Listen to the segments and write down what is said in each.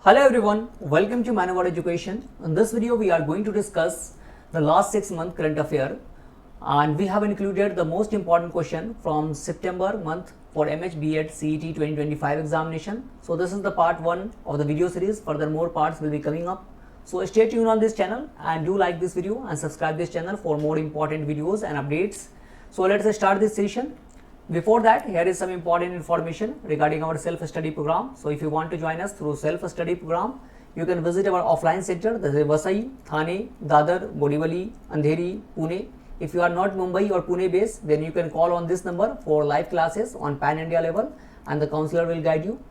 Hello everyone, welcome to Manawar Education. In this video we are going to discuss the last 6 month current affair, and we have included the most important question from September month for MH B.Ed CET 2025 examination. So this is the part 1 of the video series. Further more parts will be coming up. So stay tuned on this channel and do like this video and subscribe this channel for more important videos and updates. So let's start this session. Before that, here is some important information regarding our self-study program. So if you want to join us through self-study program, you can visit our offline center, that is Vasai, Thane, Dadar, Borivali, Andheri, Pune. If you are not Mumbai or Pune based, then you can call on this number for live classes on pan-India level and the counselor will guide you.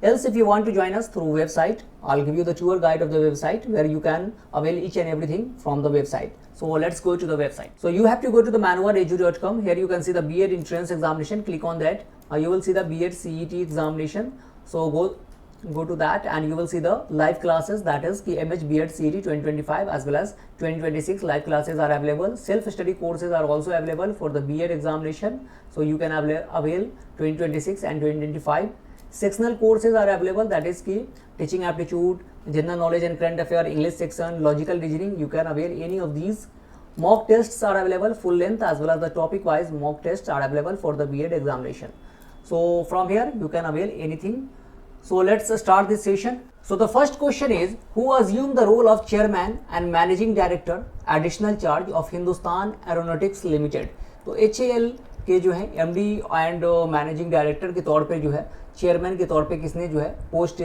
Else, if you want to join us through website, I'll give you the tour guide of the website where you can avail each and everything from the website. So let's go to the website. So you have to go to the manawaredu.com. Here you can see the B.Ed entrance examination. Click on that. You will see the B.Ed CET examination. So go to that and you will see the live classes, that is MH B.Ed CET 2025 as well as 2026 live classes are available. Self-study courses are also available for the B.Ed examination. So you can avail 2026 and 2025. Sectional courses are available, that is teaching aptitude, general knowledge and current affair, English section, logical reasoning. You can avail any of these. Mock tests are available, full length as well as the topic wise mock tests are available for the B.Ed examination. So from here you can avail anything. So let's start this session. So the first question is, who assumed the role of chairman and managing director additional charge of Hindustan Aeronautics Limited? तो HAL के जो है MD and managing director के तौर पे जो है chairman के तौर पे किसने जो है पोस्ट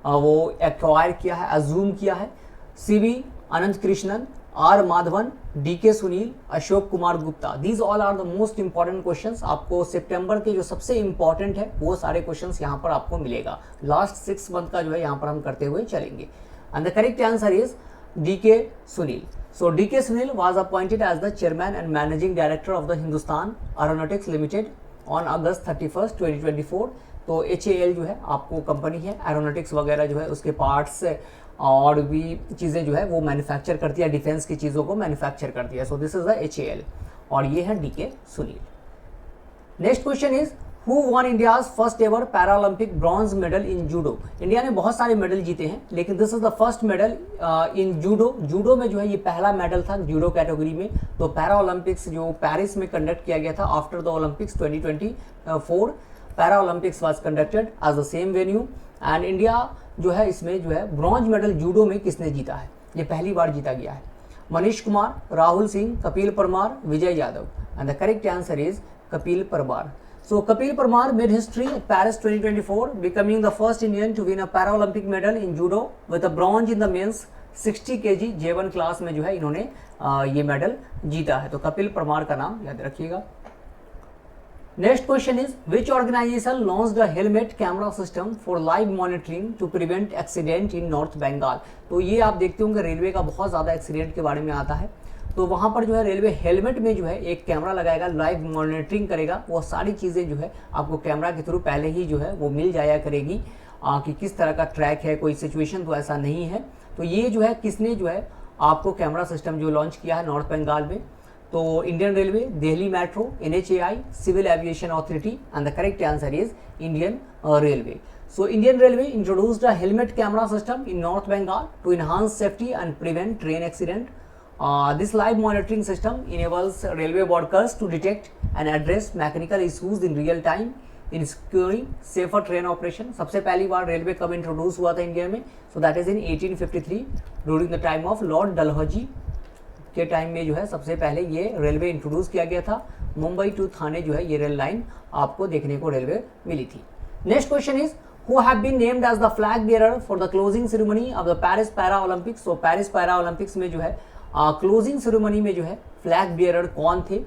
वो एक्वायर किया है, अज्यूम किया है? CV Anant Krishnan, R Madhavan, DK Sunil, Ashok Kumar Gupta. These all are the most important questions. आपको सितंबर के जो सबसे इंपॉर्टेंट है वो सारे क्वेश्चंस यहाँ पर आपको मिलेगा. लास्ट 6 मंथ का जो है यहाँ पर हम करते हुए चलेंगे. And the correct answer is DK Sunil. So DK Sunil was appointed as the chairman and managing director of the Hindustan Aeronautics Limited on August 31st, 2024. तो HAL जो है आपको कंपनी है, एरोनॉटिक्स वगैरह जो है उसके पार्ट्स और भी चीज़ें जो है वो मैन्युफैक्चर करती है, डिफेंस की चीज़ों को मैन्युफैक्चर करती है. So this is the HAL और ये है DK Sunil. Next question is, Who won India's first ever Paralympic bronze medal in judo? India ने बहुत सारे मेडल जीते हैं, लेकिन this is the first medal in judo. Judo में जो है ये पहला मेडल था जूडो कैटेगरी में. तो पैरा ओलंपिक्स जो पेरिस में कंडक्ट किया गया था after the Olympics 2024, para Olympics was conducted as the same venue and India जो है इसमें जो है ब्रॉन्ज मेडल जूडो में किसने जीता है? ये पहली बार जीता गया है. Manish Kumar, Rahul Singh, Kapil Parmar, Vijay Yadav. And the correct answer is Kapil Parmar. So Kapil Parmar made history at Paris 2024, becoming the first Indian to win a Paralympic medal in judo with a bronze in the men's 60 kg J1 class में जो है इन्होंने ये medal जीता है. तो कपिल परमार का नाम याद रखिएगा. Next question is, which organisation launched a helmet camera system for live monitoring to prevent accident in north Bengal? तो ये आप देखते होंगे रेलवे का बहुत ज़्यादा एक्सीडेंट के बारे में आता है. तो वहाँ पर जो है रेलवे हेलमेट में जो है एक कैमरा लगाएगा, लाइव मॉनिटरिंग करेगा. वो सारी चीज़ें जो है आपको कैमरा के थ्रू पहले ही जो है वो मिल जाया करेगी कि किस तरह का ट्रैक है, कोई सिचुएशन तो ऐसा नहीं है. तो ये जो है किसने जो है आपको कैमरा सिस्टम जो लॉन्च किया है नॉर्थ बंगाल में? तो Indian railway, Delhi metro, NHAI, civil aviation authority. And the correct answer is Indian railway. So Indian Railway introduced a helmet camera system in North Bengal to enhance safety and prevent train accident. This live monitoring system enables railway workers to detect and address mechanical issues in real time, ensuring safer train operation. सबसे पहली बार railway कब introduce हुआ था India में? So that is in 1853 during the time of Lord Dalhousie के time में जो है सबसे पहले ये रेलवे इंट्रोड्यूस किया गया था. मुंबई टू थाने जो है ये रेल लाइन आपको देखने को रेलवे मिली थी. Next question is, who have been named as the flag bearer for the closing ceremony of the Paris Para Olympics? So Paris Para Olympics में जो है क्लोजिंग सेरेमनी में जो है फ्लैग बियरर कौन थे?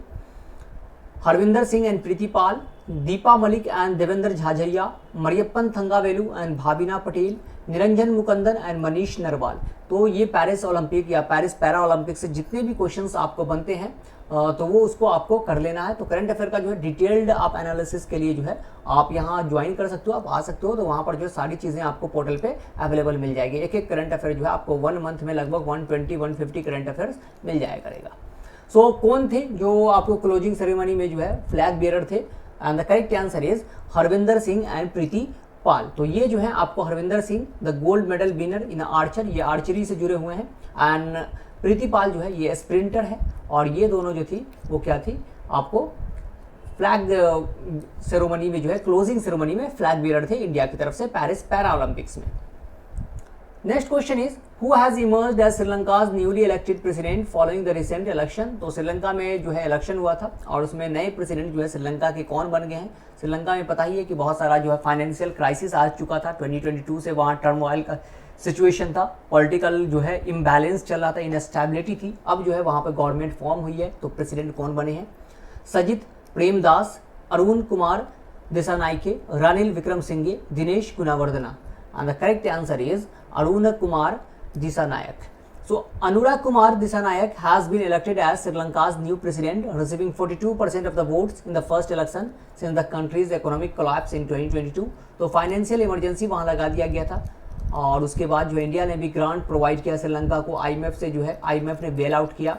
Harvinder Singh and Preeti Pal, Deepa Malik and Devendra Jhajharia, Mariyappan Thangavelu and Bhavina Patel, Niranjan Mukundan and Manish Narwal. तो ये पेरिस ओलंपिक या पेरिस पैरा ओलंपिक से जितने भी क्वेश्चंस आपको बनते हैं तो वो उसको आपको कर लेना है. तो करंट अफेयर का जो है डिटेल्ड आप एनालिसिस के लिए जो है आप यहाँ ज्वाइन कर सकते हो, आप आ सकते हो. तो वहाँ पर जो सारी चीज़ें आपको पोर्टल पे अवेलेबल मिल जाएगी. एक एक करंट अफेयर जो है आपको 1 मंथ में लगभग 120-150 करंट अफेयर्स मिल जाया करेगा. सो कौन थे जो आपको क्लोजिंग सेरेमनी में जो है फ्लैग बियरर थे? And the correct answer is Harvinder Singh and Preeti Pal, तो ये जो है आपको Harvinder Singh the gold medal winner in archer, ये आर्चरी से जुड़े हुए हैं। एंड प्रीति पाल जो है ये स्प्रिंटर है, और ये दोनों जो थी वो क्या थी, आपको फ्लैग सेरेमनी में जो है, क्लोजिंग सेरेमनी में फ्लैग बीरर थे इंडिया की तरफ से पेरिस पैरा ओलंपिक्स में। Next question is who has emerged as Sri Lanka's newly elected president following the recent election. तो श्रीलंका में जो है इलेक्शन हुआ था और उसमें नए प्रेसिडेंट जो है श्रीलंका के कौन बन गए हैं। श्रीलंका में पता ही है कि बहुत सारा जो है फाइनेंशियल क्राइसिस आ चुका था 2022 से, वहाँ टर्मोइल का सिचुएशन था, पॉलिटिकल जो है इम्बैलेंस चल रहा था, इनस्टेबिलिटी थी। अब जो है वहाँ पर गवर्नमेंट फॉर्म हुई है, तो प्रेसिडेंट कौन बने हैं, Sajith Premadasa, Arun Kumar Dissanayake, Ranil Wickremesinghe, Dinesh Gunawardena. And the correct answer is Arun Kumar Dissanayake. So Anurag Kumar Disanayak has been elected as Sri Lanka's new president, receiving 42% of the votes in the first election since the country's economic collapse in 2022. तो financial emergency वहाँ लगा दिया गया था, और उसके बाद जो इंडिया ने भी ग्रांट प्रोवाइड किया श्रीलंका को, आईएमएफ से जो है आईएमएफ ने बेल आउट किया।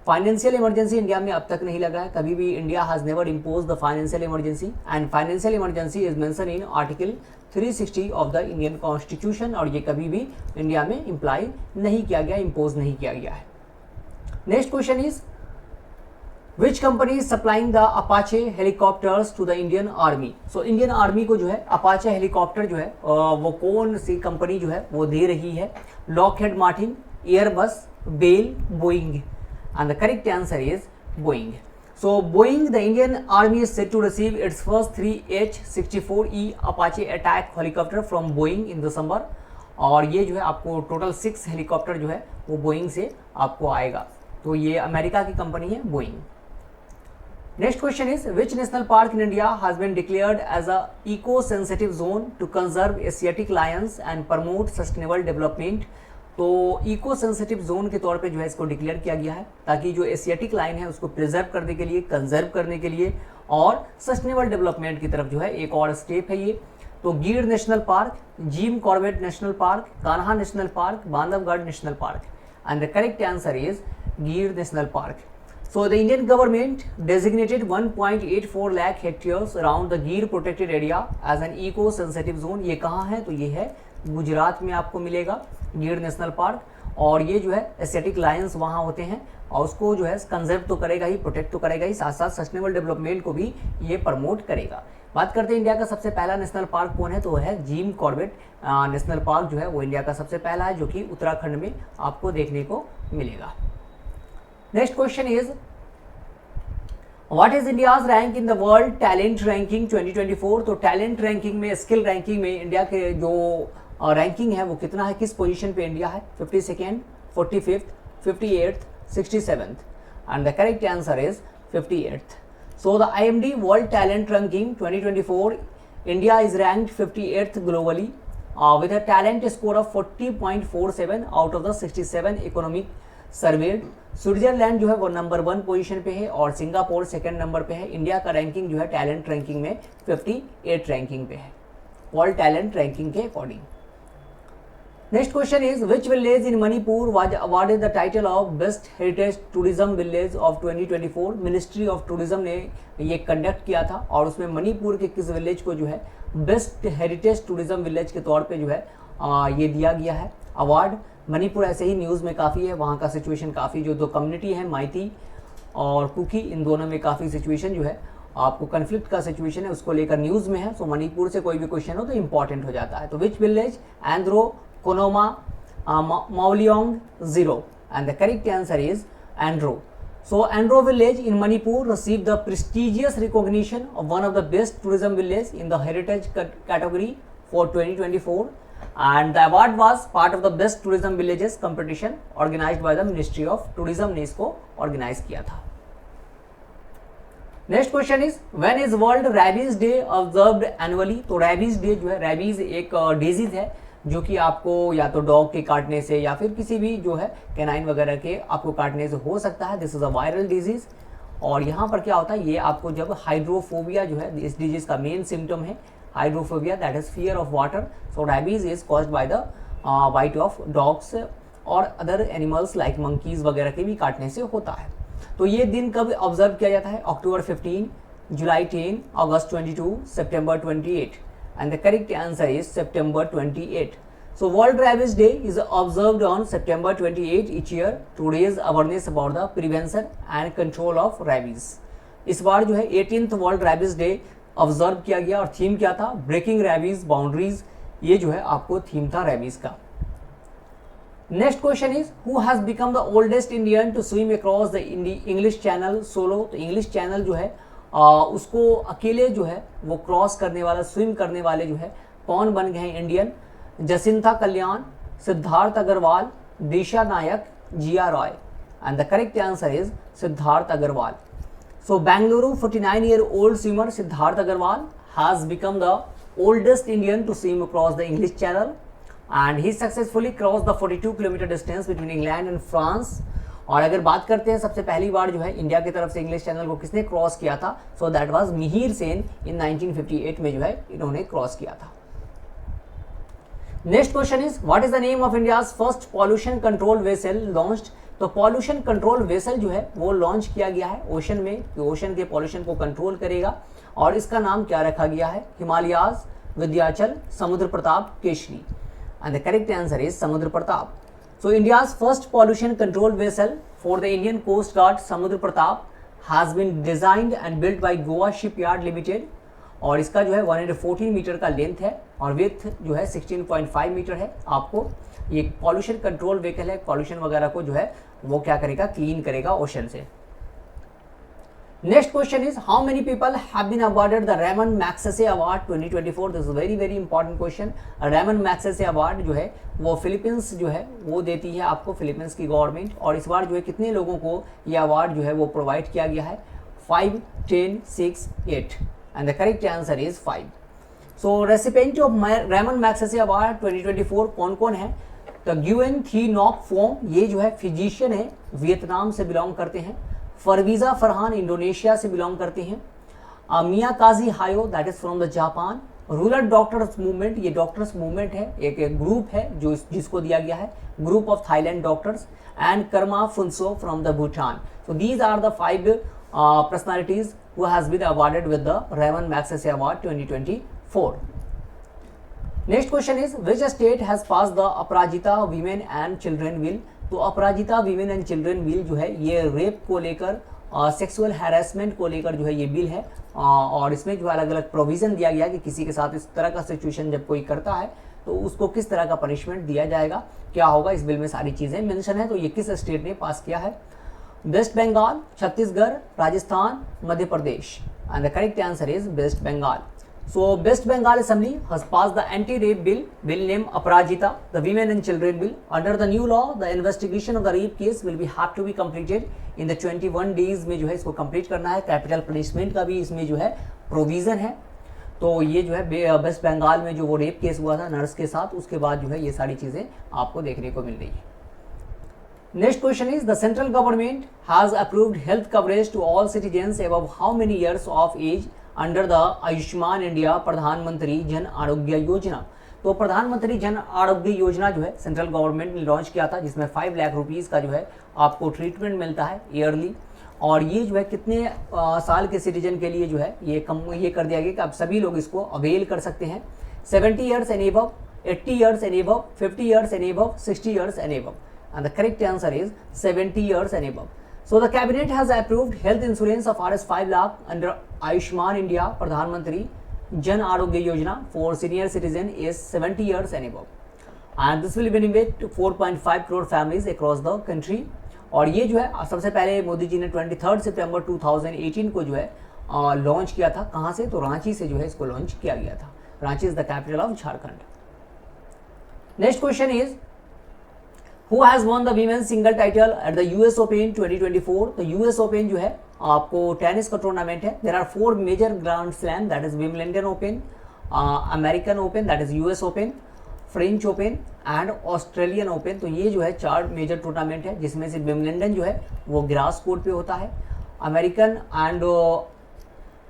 फाइनेंशियल इमरजेंसी इंडिया में अब तक नहीं लगा है, कभी भी India has never impose the financial emergency, and financial emergency is mention in article 360 of the Indian constitution, और ये कभी भी इंडिया में इम्प्लाई नहीं किया गया, इम्पोज नहीं किया गया है। Next question is which company is supplying the Apache helicopters to the Indian army. So Indian army को जो है अपाचे हेलीकॉप्टर जो है वो कौन सी कंपनी जो है वो दे रही है, Lockheed Martin, Airbus, Bell, Boeing. And the correct answer is Boeing. So Boeing, the Indian Army is set to receive its first 3 H-64E Apache attack helicopter from Boeing in December, और ये जो है आपको टोटल 6 हेलीकॉप्टर जो है वो Boeing से आपको आएगा, तो ये अमेरिका की कंपनी है Boeing. Next question is which national park in India has been declared as a eco sensitive zone to conserve Asiatic lions and promote sustainable development. तो इको सेंसिटिव जोन के तौर पे जो है इसको डिक्लेयर किया गया है, ताकि जो एशियाटिक लाइन है उसको प्रिजर्व करने के लिए, कंजर्व करने के लिए, और सस्टेनेबल डेवलपमेंट की तरफ जो है एक और स्टेप है ये। तो Gir national park, Jim Corbett national park, Kanha national park, Bandhavgarh national park, and the correct answer is Gir national park. So the Indian government designated 1.84 lakh hectares around the Gir protected area as an eco-sensitive zone. ये कहाँ है, तो ये है गुजरात में आपको मिलेगा गिर नेशनल पार्क, और ये जो है एशियाटिक लायंस वहाँ होते हैं, और उसको जो है कंजर्व तो करेगा ही, प्रोटेक्ट तो करेगा ही, साथ साथ सस्टेनेबल डेवलपमेंट को भी ये प्रमोट करेगा. बात करते हैं इंडिया का सबसे पहला नेशनल पार्क कौन है, तो है जिम कॉर्बेट नेशनल पार्क जो है वो इंडिया का सबसे पहला है, जो कि उत्तराखंड में आपको देखने को मिलेगा. Next question is what is India's rank in the world talent ranking 2024. तो टैलेंट रैंकिंग में, स्किल रैंकिंग में इंडिया के जो रैंकिंग है वो कितना है, किस पोजीशन पे इंडिया है, 52nd, 45th, 58th, 67th, and the correct answer is 58th. So the IMD World Talent Ranking 2024, India is ranked 58th globally with a talent score of 40.47 out of the 67 economic surveyed. Switzerland जो है वो number 1 position पे है, और Singapore second number पे है. India का ranking जो है टैलेंट रैंकिंग में 58 रैंकिंग पे है, वर्ल्ड टैलेंट रैंकिंग के according. Next question is which village in Manipur was awarded the title of best heritage tourism village of 2024. Ministry of tourism ने ये कंडक्ट किया था, और उसमें मणिपुर के किस विलेज को जो है बेस्ट हेरिटेज टूरिज्म विलेज के तौर पे जो है ये दिया गया है अवार्ड. मणिपुर ऐसे ही न्यूज़ में काफ़ी है, वहाँ का सिचुएशन काफ़ी, जो दो कम्युनिटी है माइती और कुकी, इन दोनों में काफ़ी सिचुएशन जो है आपको कन्फ्लिक्ट का सिचुएशन है, उसको लेकर न्यूज़ में है. सो मणिपुर से कोई भी क्वेश्चन हो तो इंपॉर्टेंट हो जाता है. तो which village, Andro, Khonoma, Mawlynnong, Ziro, and the correct answer is Andro. So Andro village in Manipur received the prestigious recognition of one of the best tourism village in the heritage category for 2024, and the award was part of the best tourism villages competition organized by the Ministry of Tourism ने इसको organize किया था. Next question is when is world rabies day observed annually. तो rabies day जो है, rabies एक disease है जो कि आपको या तो डॉग के काटने से या फिर किसी भी जो है कैनाइन वगैरह के आपको काटने से हो सकता है. This is a viral disease, और यहाँ पर क्या होता है, ये आपको जब हाइड्रोफोबिया जो है, इस डिजीज का मेन सिम्टम है hydrophobia, that is fear of water. So rabies is caused by the bite of dogs और अदर एनिमल्स लाइक मंकीज वगैरह के भी काटने से होता है. तो ये दिन कब ऑब्जर्व किया जाता है, अक्टूबर 15, जुलाई 10, अगस्त 22, सितंबर 28, and the correct answer is September 28. So World Rabies Day is observed on September 28 each year to raise awareness about the prevention and control of rabies. इस बार जो है 18th world rabies day observe किया गया और theme क्या था, breaking rabies boundaries, ये जो है आपको थीम था रैबिस का। Next question is who has become the oldest Indian to swim across the English channel solo. तो इंग्लिश चैनल जो है उसको अकेले जो है वो क्रॉस करने वाला, स्विम करने वाले जो है कौन बन गए हैं Indian? Jacintha Kalyan, Siddharth Agarwal, Disha Nayak, Jiya Roy. And the correct answer is Siddharth Agarwal. So Bangalore 49-year-old swimmer Siddharth Agarwal has become the oldest Indian to swim across the English Channel, and he successfully crossed the 42-kilometer distance between England and France. और अगर बात करते हैं सबसे पहली बार जो है India की तरफ से इंग्लिश चैनल को किसने क्रॉस किया था, so that was Mihir Sen in 1958 में जो है इन्होंने क्रॉस किया था। Next question is what is the name of India's first pollution control vessel launched. तो पॉल्यूशन कंट्रोल वेसल जो है वो लॉन्च किया गया है ओशन में, कि ओशन के पॉल्यूशन को कंट्रोल करेगा, और इसका नाम क्या रखा गया है? Himalayas, Vindhyachal, Samudra Pratap, Kesari. And the correct answer is Samudra Pratap. So India's first pollution control vessel for the Indian coast guard Samudra Pratap has been designed and built by Goa shipyard limited, और इसका जो है 114 मीटर का लेंथ है और विथ जो है 16.5 मीटर है। आपको ये पॉल्यूशन कंट्रोल व्हीकल है, पॉल्यूशन वगैरह को जो है वो क्या करेगा, क्लीन करेगा ओशन से। Next question is how many people have been awarded the Ramon Magsaysay award 2024। This is very very important question. Ramon Magsaysay award जो है वो फिलीपींस जो है वो देती है आपको, फिलीपींस की गवर्नमेंट, और इस बार जो है कितने लोगों को ये अवार्ड जो है वो प्रोवाइड किया गया है? 5, 10, 6, 8, and the correct answer is 5। So recipient of Ramon Magsaysay award 2024 कौन कौन है? तो ग्युएन थी नॉक फोम, ये जो है फिजिशियन है, वियतनाम से बिलोंग करते हैं। फरवीजा फरहान इंडोनेशिया से बिलोंग करते हैं। मिया काजी Hayao that is from the Japan. Rural doctors movement, ये डॉक्टर्स मूवमेंट है, एक ग्रुप है जो जिसको दिया गया है, group of Thailand doctors. And Karma Phuntsho from the Bhutan. So these are the 5 personalities who has been awarded with the Ramon Magsaysay award 2024। Next question is which state has pass the Aparajita women and children bill. तो अपराजिता women and children bill जो है ये rape को लेकर, sexual harassment को लेकर जो है ये बिल है, और इसमें जो अलग अलग प्रोविजन दिया गया कि किसी के साथ इस तरह का सिचुएशन जब कोई करता है तो उसको किस तरह का पनिशमेंट दिया जाएगा, क्या होगा, इस बिल में सारी चीज़ें मेंशन है। तो ये किस स्टेट ने पास किया है? West Bengal, Chhattisgarh, Rajasthan, Madhya Pradesh. And the correct answer is West Bengal. So West Bengal Assembly has passed the anti-rape bill named Aparajita, the Women and Children Bill. Under the new law, the investigation of the rape case will have to be completed in the 21 days में जो है इसको complete करना है। Capital punishment का भी इसमें जो है प्रोविज़न है। तो ये जो है वेस्ट बंगाल में जो वो रेप केस हुआ था नर्स के साथ, उसके बाद जो है ये सारी चीज़ें आपको देखने को मिल रही है। Next question is the central government has approved health coverage to all citizens above how many years of age under the Ayushman India Pradhan Mantri Jan Arogya Yojana. तो प्रधानमंत्री जन आरोग्य योजना जो है सेंट्रल गवर्नमेंट ने लॉन्च किया था, जिसमें 5 लाख रुपीज़ का जो है आपको ट्रीटमेंट मिलता है ईयरली, और ये जो है कितने साल के सिटीजन के लिए जो है ये कर दिया गया कि आप सभी लोग इसको अवेल कर सकते हैं। 70 years and above, 80 years and above, 50 years and above, 60 years and above, and the correct answer is 70 years and above. So the cabinet has approved health insurance of Rs 5 lakh under Ayushman India Pradhan Mantri Jan Arogya Yojana for senior citizen is 70 years and above, and this will benefit to 4.5 crore families across the country। और ये जो है सबसे पहले मोदी जी ने 23 सितंबर 2018 को जो है लॉन्च किया था। कहाँ से? तो रांची से जो है इसको लॉन्च किया गया था। Ranchi is the capital of Jharkhand. Next question is Who has won the women's single title at the US Open 2024? तो US Open जो है आपको टेनिस का टूर्नामेंट है। There are 4 major Grand Slam, that is Wimbledon Open, American Open, that is US Open, French Open and Australian Open। तो ये जो है 4 मेजर टूर्नामेंट है, जिसमें से विम्बलडन जो है वो ग्रास कोर्ट पे होता है, अमेरिकन एंड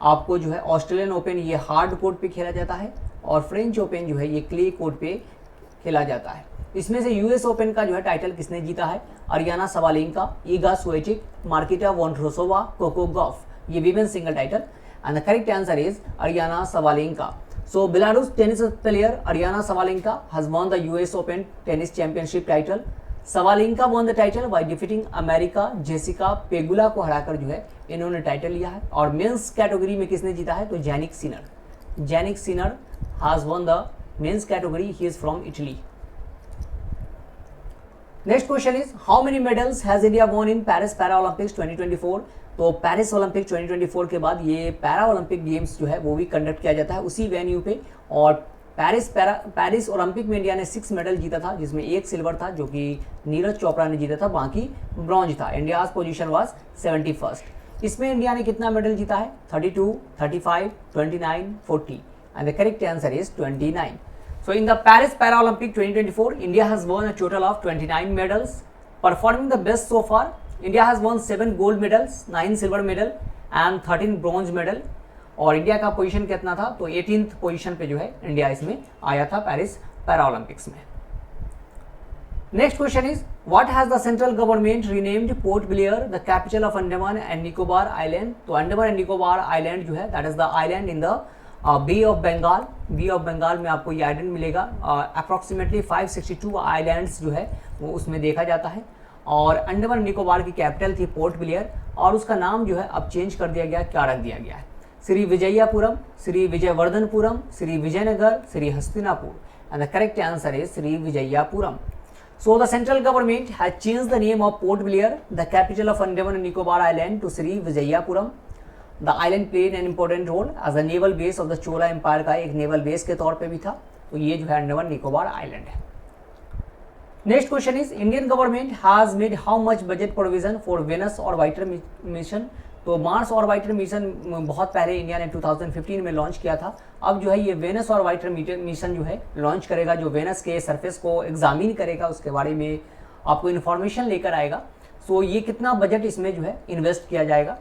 आपको जो है ऑस्ट्रेलियन ओपन ये हार्ड कोर्ट पे खेला जाता है, और फ्रेंच ओपन जो है ये क्ले कोर्ट पे खेला जाता है। इसमें से यूएस ओपन का जो है टाइटल किसने जीता है? Aryna Sabalenka, Iga Swiatek, Marketa Vondrousova, Coco Gauff, ये women single title, and the correct answer is Aryna Sabalenka. So Belarus tennis player Aryna Sabalenka has won the US Open tennis championship title. Sabalenka won the title by defeating America Jessica Pegula को हराकर जो है इन्होंने title लिया है। और men's category में किसने जीता है, तो Jannik Sinner has one the men's category, he is from Italy. Next question is how many medals has India won in Paris para Olympics 2024। तो पेरिस ओलंपिक 2024 के बाद ये पैरा ओलंपिक गेम्स जो है वो भी कंडक्ट किया जाता है उसी वेन्यू पे। और पेरिस ओलंपिक में इंडिया ने 6 मेडल जीता था, जिसमें 1 सिल्वर था जो कि नीरज चोपड़ा ने जीता था, बाकी ब्रॉन्ज था। India's position was 71st। इसमें इंडिया ने कितना मेडल जीता है, 32, 35, 29, 40 and the correct answer is 29। So in the Paris Paralympic 2024, India has won a total of 29 medals. Performing the best so far, India has won 7 gold medals, 9 silver medal and 13 bronze medal. और India का position कितना था, तो 18th position पे जो है India इसमें आया था पेरिस पैरालंपिक्स में। Next question is what has the central government renamed Port Blair the capital of Andaman and Nicobar island. तो अंडमान एंड निकोबार आइलैंड जो है that is the island in the Bay of Bengal में आपको ये आइलैंड मिलेगा। अप्रॉक्सीमेटली 562 आइलैंड्स जो है वो उसमें देखा जाता है। और अंडमान निकोबार की कैपिटल थी पोर्ट ब्लेयर और उसका नाम जो है अब चेंज कर दिया गया, क्या रख दिया गया है, Sri Vijayapuram, Sri Vijayavardhanapuram, Sri Vijayanagar, Sri Hastinapur and the correct answer is Sri Vijayapuram. So the central government has changed the name of Port Blair, the capital of Andaman and Nicobar Island, to Sri Vijayapuram. The island played an important role as a naval base of the Chola Empire का एक naval base के तौर पे भी था। तो ये जो है अंडमान निकोबार आइलैंड है। Next question is Indian government has made how much budget provision for Venus orbiter mission. तो मार्स और वाइटर मिशन बहुत पहले इंडिया ने 2015 में लॉन्च किया था। अब जो है ये वेनस और वाइटर मिशन जो है लॉन्च करेगा, जो वेनस के सरफेस को एग्जामिन करेगा, उसके बारे में आपको इन्फॉर्मेशन लेकर आएगा। सो ये कितना बजट इसमें जो है इन्वेस्ट किया जाएगा,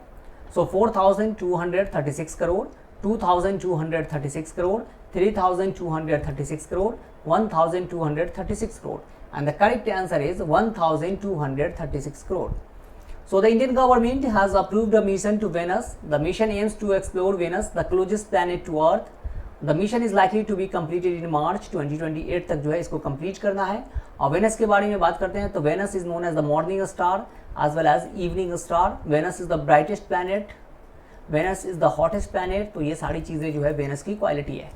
सो 4,236 crore, 2,236 crore, 3,236 crore, 1,236 crore and the correct answer is 1,236 crore. So the Indian government has approved a mission to Venus. The mission aims to explore Venus, the closest planet to Earth. The mission is likely to be completed in March 2028 तक जो है इसको complete करना है। और Venus के बारे में बात करते हैं तो Venus is known as the morning star as well as evening star. Venus is the brightest planet, Venus is the hottest planet. तो ये सारी चीजें जो है वेनस की क्वालिटी है।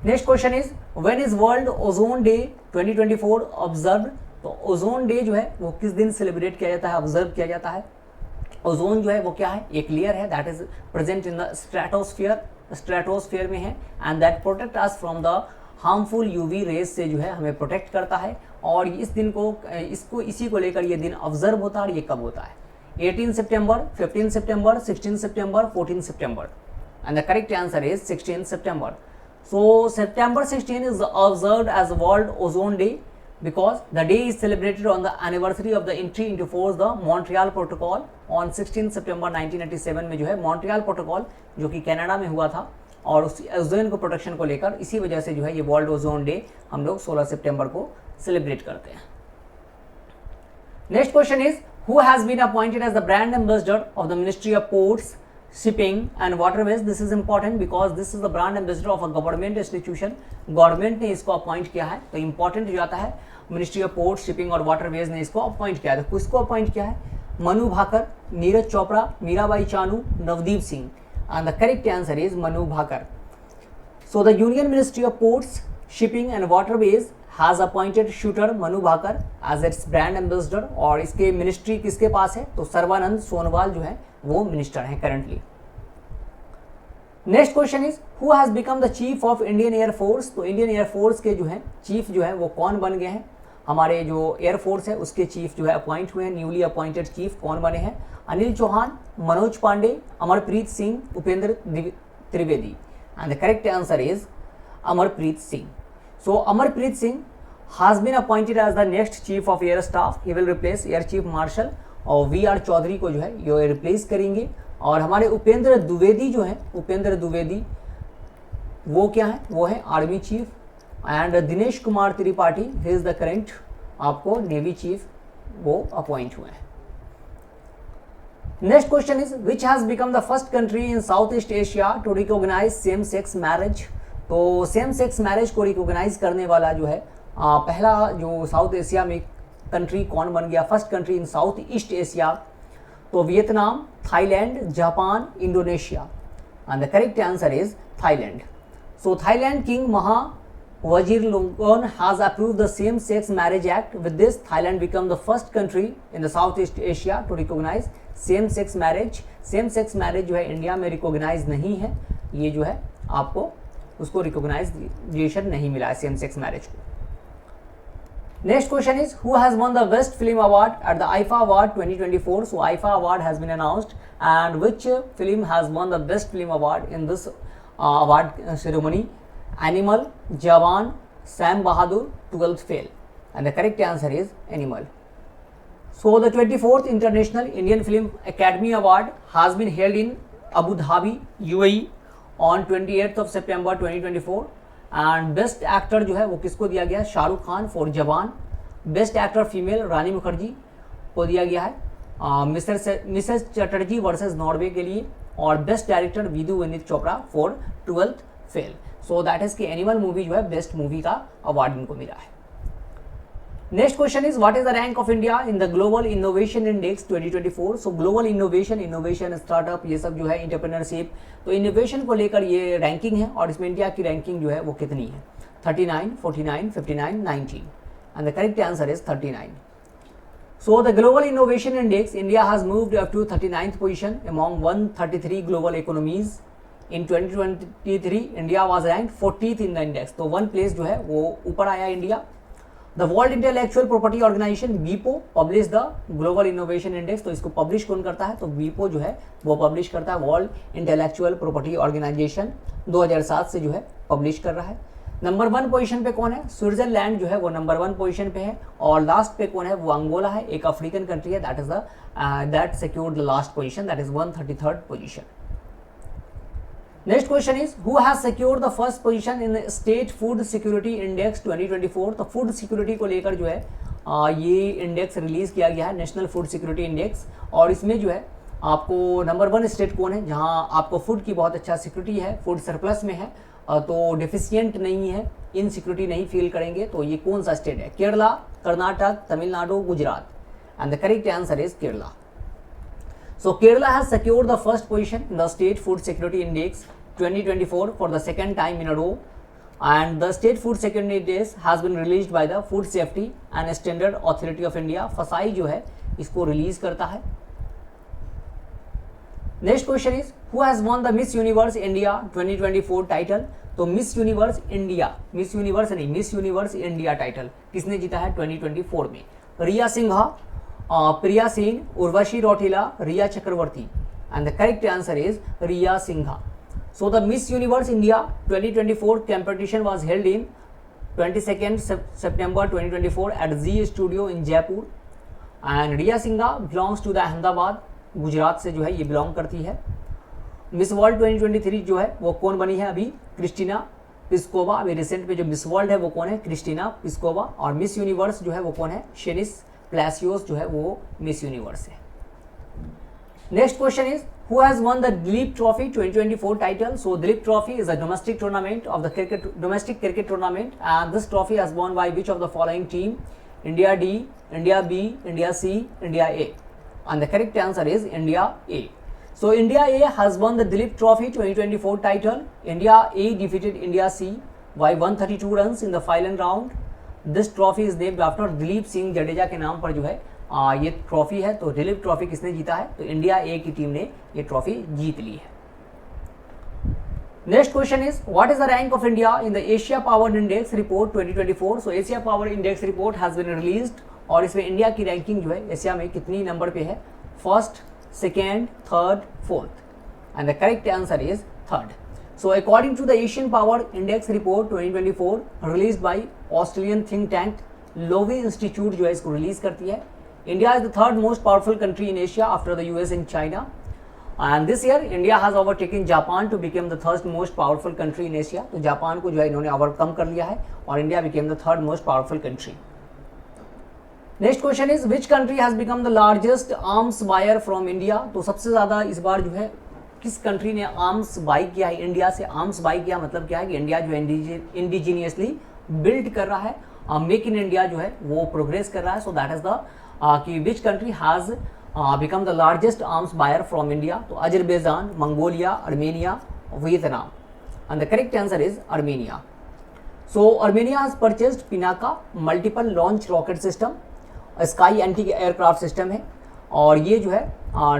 Next question is when is world ozone day 2024 observe. तो ozone day जो है वो किस दिन सेलिब्रेट किया जाता है, ऑब्जर्व किया जाता है। ओजोन जो है वो क्या है, एक लेयर है that is present in the stratosphere में है and that protect us from the harmful UV rays से जो है हमें प्रोटेक्ट करता है। और इस दिन को इसी को लेकर ये दिन ऑब्जर्व होता है। और ये कब होता है, 18 सितंबर, 15 सितंबर, 16 सितंबर, 14 सितंबर and the correct answer is 16 सितंबर। So September 16 is observed as World Ozone Day because the day is celebrated on the anniversary of the entry into force the Montreal Protocol on 16 September 1987 में जो है Montreal protocol जो कि Canada में हुआ था और उस ओजोन को प्रोटेक्शन को लेकर इसी वजह से जो है ये वर्ल्ड ओजोन डे हम लोग 16 सितंबर को सेलिब्रेट करते हैं। Next question is who has been appointed as the brand ambassador of the ministry of ports, shipping and waterways. This is important because this is the brand ambassador of a government institution. Government ने इसको appoint किया है तो important जो आता है ministry of port, shipping और waterways ने इसको अपॉइंट किया है। तो किसको अपॉइंट किया है, Manu Bhaker, Neeraj Chopra, Mirabai Chanu, Navdeep Singh and the correct answer is Manu Bhaker. So the union ministry of ports, shipping and waterways has appointed shooter Manu Bhaker as its brand ambassador. और इसके मिनिस्ट्री किसके पास है, तो सर्बानंद सोनोवाल जो है वो मिनिस्टर है currently. Next question is who has become the chief of Indian air force. तो इंडियन एयरफोर्स के जो है चीफ जो है वो कौन बन गए हैं, हमारे जो एयरफोर्स है उसके चीफ जो है अपॉइंट हुए हैं, न्यूली अपॉइंटेड चीफ कौन बने हैं, Anil Chauhan, Manoj Pande, Amarpreet Singh, Upendra Trivedi and the correct answer is Amarpreet Singh. So Amarpreet Singh has been appointed as the next chief of air staff. He will replace air chief marshal और वी.आर. चौधरी को जो है ये रिप्लेस करेंगे। और हमारे उपेंद्र द्विवेदी जो है, उपेंद्र द्विवेदी वो क्या है, वो है army chief. And Dinesh Kumar Tripathi he is the current आपको नेवी चीफ वो अपॉइंट हुए हैं। Next question is which has become the first country in south east Asia to recognise same sex marriage. तो सेम सेक्स मैरिज को recognise करने वाला जो है पहला जो साउथ एशिया में कंट्री कौन बन गया, first country in south east Asia, तो Vietnam, Thailand, Japan, Indonesia, and the correct answer is Thailand. So Thailand king Maha Vajiralongkorn has approved the same-sex marriage act. With this, Thailand became the first country in the Southeast Asia to recognize same-sex marriage. Same-sex marriage जो है India में recognise नहीं है, ये जो है आपको उसको रिकॉग्नाइजेशन नहीं मिला है सेम-सेक्स मैरिज को। Next question is who has won the Best Film Award at the IFA Award 2024? So IFA Award has been announced, and which film has won the Best Film Award in this award ceremony? Animal, Jawan, Sam Bahadur, 12th Fail, and the correct answer is Animal. So the 24th International Indian Film Academy Award has been held in Abu Dhabi, UAE on 28th of September 2024, and Best Actor जो है वो किसको दिया गया? Shahrukh Khan for जवान। Best Actor female रानी मुखर्जी को दिया गया है मिसेस चटर्जी वर्सेस नॉर्वे के लिए, और best director Vidhu Vineet Chopra for 12th fail. So that is कि एनिमल मूवी जो है बेस्ट मूवी का अवार्ड इनको मिला है। Next question is what is the rank of India in the global innovation index 2024? So global innovation startup ये सब जो है एंटरप्रेन्योरशिप, तो इनोवेशन को लेकर ये रैंकिंग है, और इसमें इंडिया की रैंकिंग जो है वो कितनी है? 39, 49, 59, 19, and the correct answer is 39. So the global innovation index, India has moved up to 39th position among 133 global economies. In 2023, India was ranked 40th in the index. तो वन प्लेस जो है वो ऊपर आया India. The World Intellectual Property Organization WIPO publish the Global Innovation Index. तो इसको publish कौन करता है? तो WIPO जो है वो पब्लिश करता है, वर्ल्ड इंटेलेक्चुअल प्रॉपर्टी ऑर्गेनाइजेशन 2007 से जो है पब्लिश कर रहा है। नंबर 1 पोजीशन पे कौन है? स्विट्जरलैंड जो है वो नंबर 1 पोजीशन पे है, और लास्ट पे कौन है? वो अंगोला है, एक अफ्रीकन कंट्री है, that is that secured the last position, that is 133rd position. Next question is who has secured the first position in state food security index 2024? तो फूड सिक्योरिटी को लेकर जो है ये इंडेक्स रिलीज किया गया है, नेशनल फूड सिक्योरिटी इंडेक्स, और इसमें जो है आपको नंबर 1 स्टेट कौन है जहां आपको फूड की बहुत अच्छा सिक्योरिटी है, फूड सरप्लस में है, तो डेफिशिएंट नहीं है, इनसिक्योरिटी नहीं फील करेंगे, तो ये कौन सा स्टेट है? Kerala, Karnataka, Tamil Nadu, Gujarat, and the correct answer is Kerala. So Kerala has secured the first position in the state food security index 2024 for the second time in a row, and the state food security index has been released by the Food Safety and Standard Authority of India. फसाई जो है इसको release करता है। Next question is who has won the Miss Universe India 2024 title? तो Miss Universe India, Miss Universe नहीं, Miss Universe India title किसने जीता है 2024 में? Riya Singha, Priya Singh, Urvashi Rautela, Rhea Chakraborty, and the correct answer is Riya Singha. So the Miss Universe India 2024 competition was held in 22nd September 2024 at Z Studio in Jaipur, and Riya Singha belongs to the Ahmedabad, Gujarat से जो है ये belong करती है। मिस वर्ल्ड 2023 जो है वो कौन बनी है? अभी क्रिस्टीना पिस्कोवा, अभी रिसेंट में जो मिस वर्ल्ड है वो कौन है? क्रिस्टीना पिस्कोवा, और मिस यूनिवर्स जो है वो कौन है? शेनिस प्लासियोस जो है वो मिस यूनिवर्स है। Next question is who has won the Dileep Trophy 2024 title? So Dileep Trophy is a domestic tournament of the domestic cricket tournament, and this trophy has won by which of the following team? India D, India B, India C, India A, and the correct answer is India A. So India A has won the Dileep Trophy 2024 title. India A defeated India C by 132 runs in the final round. This trophy is named after Dilip Singh Jadeja के नाम पर जो है ये trophy है। तो Dilip trophy किसने जीता है? तो इंडिया ए की टीम ने ये ट्रॉफी जीत ली है। Next question is what is the rank of India in the Asia power index report 2024? So Asia power index report has been released, और इसमें इंडिया की रैंकिंग जो है एशिया में कितनी नंबर पे है? First, second, third, fourth, and the correct answer is third. So according to the Asian power index report 2024 release by Australian think tank Lowy institute जो है इसको रिलीज करती है। India is the third most powerful country in Asia after the US and China, and this year India has overtaken Japan to become the third most powerful country in Asia. तो Japan को जो है इन्होंने overcome कर लिया है, और India became the third most powerful country. Next question is which country has become the largest arms buyer from India. तो सबसे ज्यादा इस बार जो है किस कंट्री ने आर्म्स बाई किया है इंडिया से। आर्म्स बाई किया मतलब क्या है कि इंडिया जो है इंडिजीनियसली बिल्ड कर रहा है, मेक इन इंडिया जो है वो प्रोग्रेस कर रहा है। सो दैट इज द कि which country has become the largest arms buyer from India. तो Azerbaijan, Mongolia, Armenia, Vietnam, and the correct answer is Armenia. So Armenia has purchased Pinaka multiple launch rocket system, sky anti aircraft system है, और ये जो है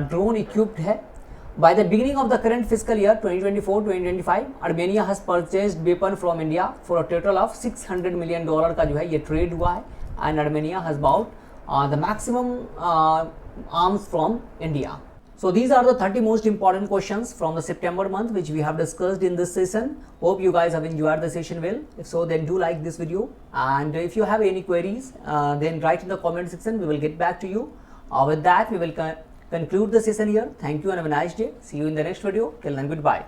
drone equipped है। By the beginning of the current physical year 2024-2025 Armenia has purchased weapon from India for a total of $600 million का जो है ये ट्रेड हुआ है, and Armenia has bought the maximum arms from India. So these are the 30 most important questions from the September month which we have discussed in this session. Hope you guys have enjoyed the session well. If so, then do like this video, and if you have any queries, then write in the comment section. We will get back to you. With that, we will conclude the session here. Thank you and have a nice day. See you in the next video. Till then, goodbye.